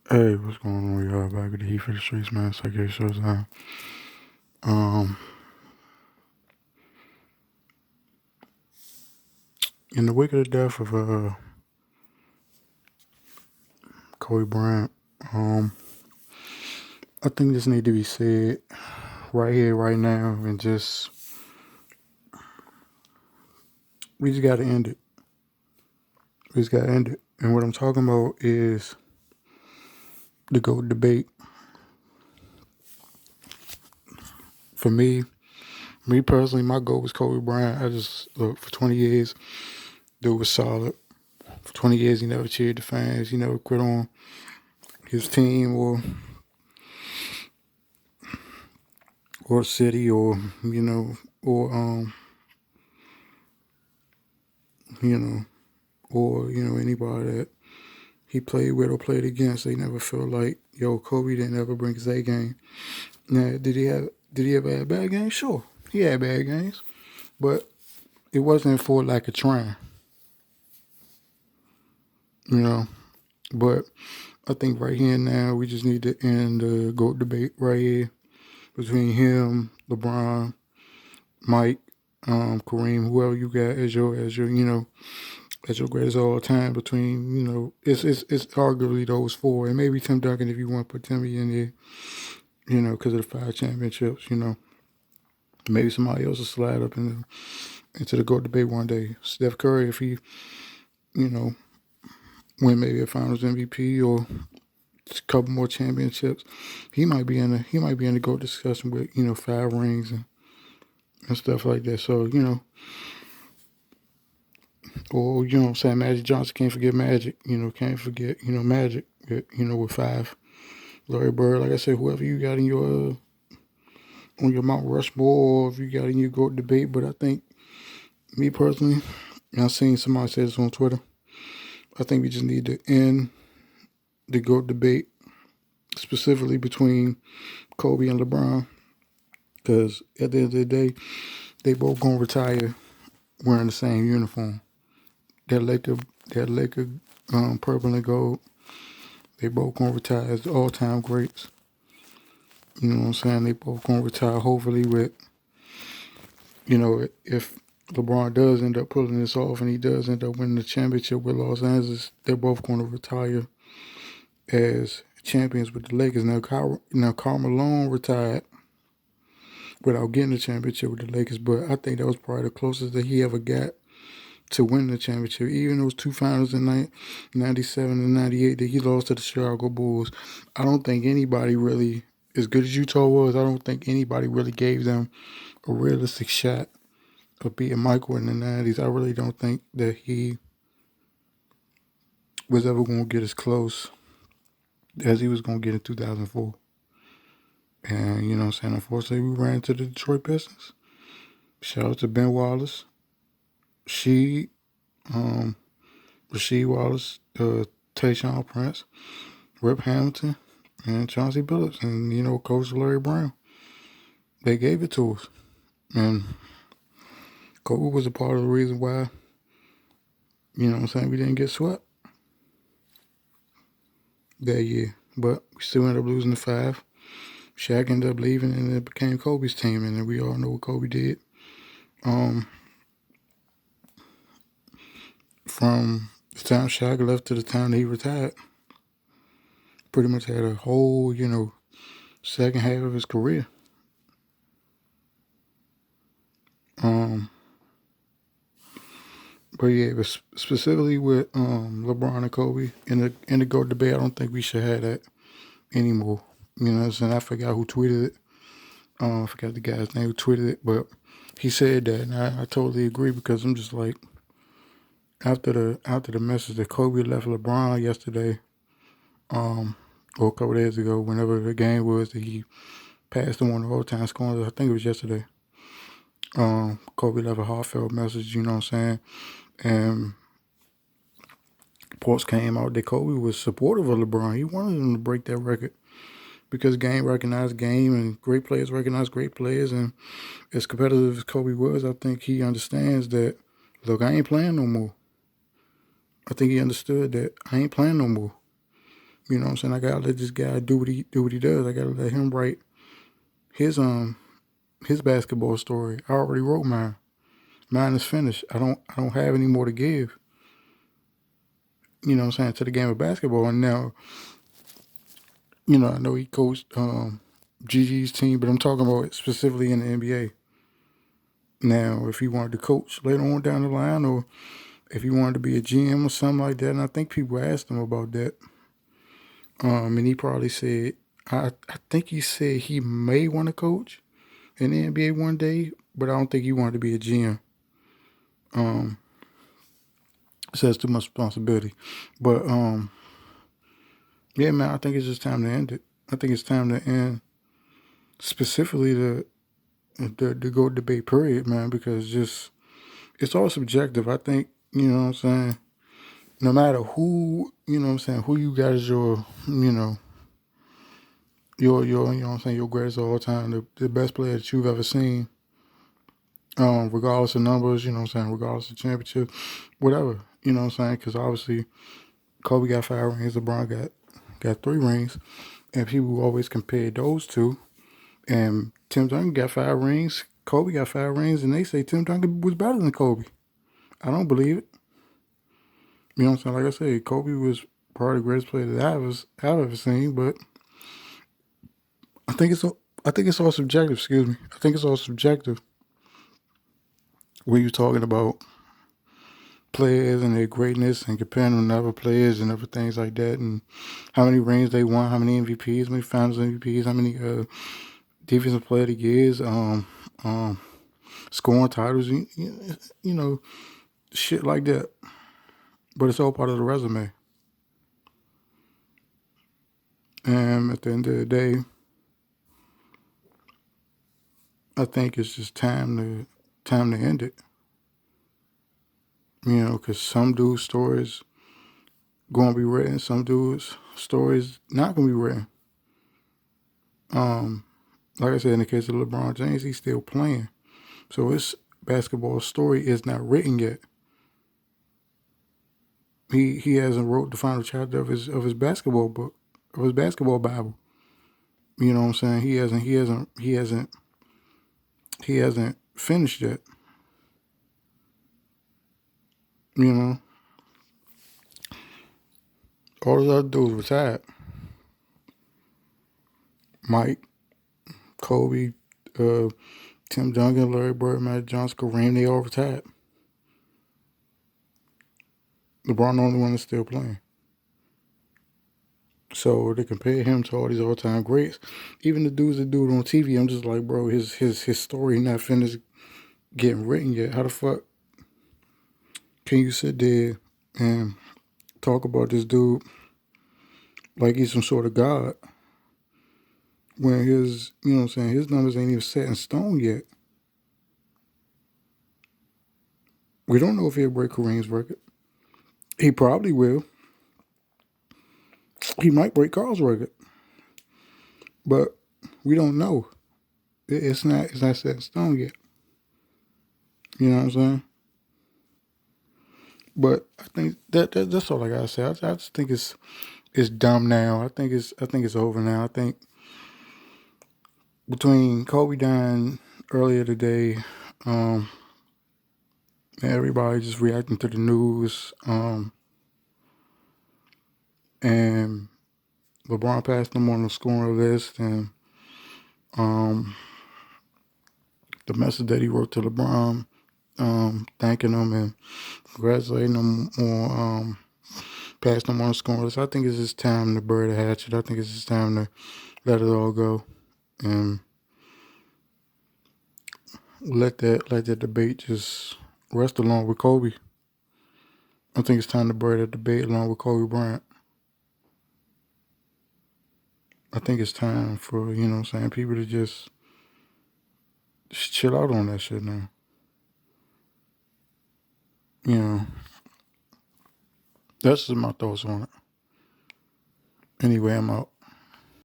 Hey, what's going on, y'all? Back at the Heat for the Streets, man. It's like it shows now. Um, in the wake of the death of Kobe Bryant, um, I think this need to be said right here, right now, and we just gotta end it. We just gotta end it. And what I'm talking about is the GOAT debate. For me personally, my GOAT was Kobe Bryant. I just look for 20 years, dude was solid. For 20 years, he never cheered the fans. He never quit on his team or city or you know anybody that he played with or played against. They never felt like, yo, Kobe didn't ever bring his A game. Now, did he ever have bad games? Sure, he had bad games, but it wasn't for lack of trying, you know. But I think right here and now we just need to end the GOAT debate right here between him, LeBron, Mike, Kareem, whoever you got as your as your greatest of all time. Between it's arguably those four, and maybe Tim Duncan if you want to put Timmy in there, because of the 5 championships. Maybe somebody else will slide up into the GOAT debate one day. Steph Curry, if he you know win maybe a Finals MVP or just a couple more championships, he might be in the GOAT discussion with 5 rings and stuff like that. So or what I'm saying, Magic Johnson, can't forget Magic. Can't forget Magic with 5. Larry Bird, like I said, whoever you got in your on your Mount Rushmore, or if you got in your GOAT debate. But I think, me personally, and I've seen somebody say this on Twitter, I think we just need to end the GOAT debate, specifically between Kobe and LeBron, because at the end of the day, they both gonna retire wearing the same uniform. That Laker purple and gold. They both gonna retire as all-time greats. You know what I'm saying? They both gonna retire hopefully with, if LeBron does end up pulling this off and he does end up winning the championship with Los Angeles, they're both gonna retire as champions with the Lakers. Now Karl Malone retired without getting the championship with the Lakers, but I think that was probably the closest that he ever got to winning the championship. Even those 2 finals in 97 and 98 that he lost to the Chicago Bulls, I don't think anybody really, as good as Utah was, I don't think anybody really gave them a realistic shot of beating Michael in the 90s. I really don't think that he was ever going to get as close as he was going to get in 2004. And, you know what I'm saying, unfortunately, we ran into the Detroit Pistons. Shout out to Ben Wallace, Rasheed Wallace, Tayshaun Prince, Rip Hamilton, and Chauncey Billups, and, Coach Larry Brown. They gave it to us. And Kobe was a part of the reason why, we didn't get swept that year. But we still ended up losing the 5. Shaq ended up leaving, and it became Kobe's team, and then we all know what Kobe did. From the time Shaq left to the time that he retired, pretty much had a whole, second half of his career. But yeah, but specifically with LeBron and Kobe in the GOAT debate, I don't think we should have that anymore. You know what I'm saying? I forgot who tweeted it. I forgot the guy's name who tweeted it, but he said that, and I totally agree, because I'm just like, after the message that Kobe left LeBron yesterday, or a couple days ago, whenever the game was that he passed him on the all-time scoring, I think it was yesterday. Kobe left a heartfelt message, you know what I'm saying? And reports came out that Kobe was supportive of LeBron. He wanted him to break that record because game recognized game, and great players recognize great players. And as competitive as Kobe was, I think he understands that, look, I ain't playing no more. I think he understood that I ain't playing no more. You know what I'm saying? I gotta let this guy do what he does. I gotta let him write his basketball story. I already wrote mine. Mine is finished. I don't have any more to give. You know what I'm saying, to the game of basketball. And now, I know he coached Gigi's team, but I'm talking about specifically in the NBA. Now, if he wanted to coach later on down the line, or if he wanted to be a GM or something like that, and I think people asked him about that, and he probably said, I think he said he may want to coach in the NBA one day, but I don't think he wanted to be a GM. So that's too much responsibility. But yeah, man, I think it's just time to end it. I think it's time to end specifically the GOAT debate period, man, because just it's all subjective. I think, you know what I'm saying, no matter who, you know what I'm saying, who you got as your, your you know what I'm saying, your greatest of all time, the best player that you've ever seen, regardless of numbers, you know what I'm saying, regardless of championship, whatever, you know what I'm saying, because obviously Kobe got 5 rings, LeBron got 3 rings, and people always compare those two. And Tim Duncan got 5 rings, Kobe got 5 rings, and they say Tim Duncan was better than Kobe. I don't believe it. You know what I'm saying? Like I said, Kobe was probably the greatest player that I've ever seen, but I think it's all subjective. Excuse me. I think it's all subjective when you're talking about players and their greatness and comparing them to other players and other things like that, and how many rings they won, how many MVPs, how many Finals MVPs, how many Defensive Player of the Years, scoring titles, you know, shit like that. But it's all part of the resume. And at the end of the day, I think it's just time to end it. You know, because some dudes' stories going to be written, some dudes' stories not going to be written. Like I said, in the case of LeBron James, he's still playing, so his basketball story is not written yet. He hasn't wrote the final chapter of his basketball book, of his basketball Bible. You know what I'm saying? He hasn't finished yet. You know, all those other dudes retired. Mike, Kobe, Tim Duncan, Larry Bird, Magic Johnson, Kareem, they all retired. LeBron the only one that's still playing. So they compare him to all these all-time greats. Even the dudes that do it on TV, I'm just like, bro, his story not finished getting written yet. How the fuck can you sit there and talk about this dude like he's some sort of god when his, you know what I'm saying, his numbers ain't even set in stone yet? We don't know if he'll break Kareem's record. He probably will. He might break Carl's record, but we don't know. It's not set in stone yet. You know what I'm saying? But I think that's all I gotta say. I just think it's dumb now. I think it's over now. I think between Kobe dying earlier today, everybody just reacting to the news, and LeBron passed him on the scoring list, and the message that he wrote to LeBron, thanking him and congratulating him on passing him on the scoring list. I think it's just time to bury the hatchet. I think it's just time to let it all go and let that debate just rest along with Kobe. I think it's time to bury that debate along with Kobe Bryant. I think it's time for, you know what I'm saying, people to just chill out on that shit now. You know, that's just my thoughts on it. Anyway, I'm out.